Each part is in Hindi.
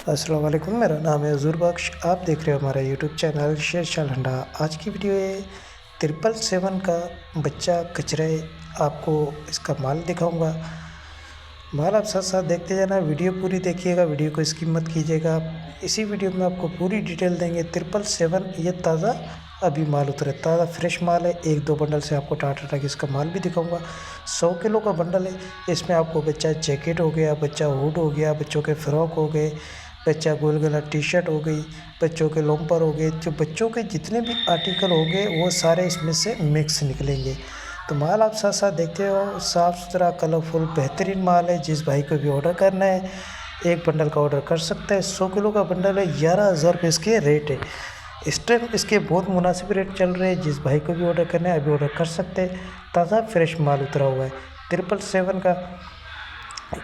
अस्सलाम वालेकुम, मेरा नाम है हज़ूर बख्श। आप देख रहे हो हमारा यूट्यूब चैनल शेरशाह लंडा। आज की वीडियो है 777 का बच्चा कचरे। आपको इसका माल दिखाऊंगा। माल आप साथ साथ देखते जाना, वीडियो पूरी देखिएगा, वीडियो को स्किप मत कीजिएगा। इसी वीडियो में आपको पूरी डिटेल देंगे। 777 ये ताज़ा अभी माल उतरे, ताज़ा फ्रेश माल है। 1-2 बंडल से आपको टाटा टाटा इसका माल भी दिखाऊंगा। 100 किलो का बंडल है। इसमें आपको बच्चा जैकेट हो गया, बच्चा हुड हो गया, बच्चों के फ्रॉक हो गए, बच्चा गोल गला टी शर्ट हो गई, बच्चों के लोम्पर हो गए। जो बच्चों के जितने भी आर्टिकल हो गए वो सारे इसमें से मिक्स निकलेंगे। तो माल आप साथ साथ देखते हो, साफ़ सुथरा कलरफुल बेहतरीन माल है। जिस भाई को भी ऑर्डर करना है एक बंडल का ऑर्डर कर सकता है। 100 किलो का बंडल है, 11,000 रुपये इसके रेट है। इस टाइम इसके बहुत मुनासिब रेट चल रहे हैं। जिस भाई को भी ऑर्डर करना है अभी ऑर्डर कर सकते हैं। ताज़ा फ्रेश माल उतरा हुआ है 777 का।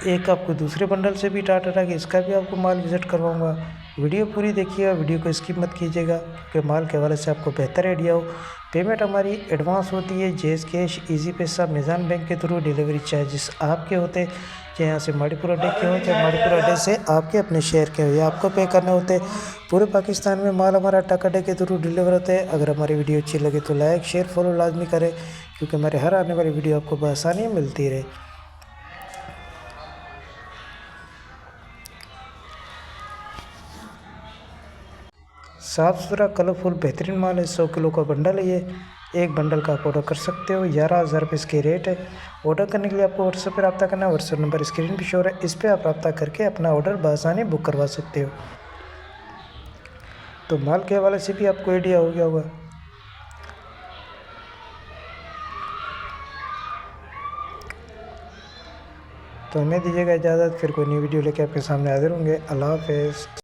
एक आपको दूसरे बंडल से भी टाटा टाटा इसका भी आपको माल विज़िट करवाऊंगा। वीडियो पूरी देखिएगा, वीडियो को स्किप मत कीजिएगा कि माल के हवाले से आपको बेहतर आइडिया हो। पेमेंट हमारी एडवांस होती है, जेस कैश, इजी पैसा, मिज़ान बैंक के थ्रू। डिलीवरी चार्जेस आपके होते हैं, चाहे यहाँ से माड़ीपुर अड्डे के हो, चाहे माड़ीपुर अड्डे से आपके अपने शहर के हो, या आपको पे करने होते हैं। पूरे पाकिस्तान में माल हमारा टाटा अड्डे के थ्रू डिलीवर होता है। अगर हमारी वीडियो अच्छी लगे तो लाइक शेयर फॉलो लाजमी करें, क्योंकि हमारे हर आने वाली वीडियो आपको बआसानी मिलती रहे। साफ़ सुथरा कलरफुल बेहतरीन माल है। 100 किलो का बंडल है ये। एक बंडल का आप ऑर्डर कर सकते हो। 11,000 रुपये इसके रेट है। ऑर्डर करने के लिए आपको व्हाट्सएप पर रब्ता करना है। व्हाट्सएप नंबर स्क्रीन पर शो है, इस पर आप रब्ता करके अपना ऑर्डर बआसानी बुक करवा सकते हो। तो माल के हवाले से भी आपको आइडिया हो गया होगा। तो हमें दीजिएगा इजाज़त, फिर कोई नई वीडियो लेके आपके सामने हाजिर होंगे। अल्लाह हाफ़िज़।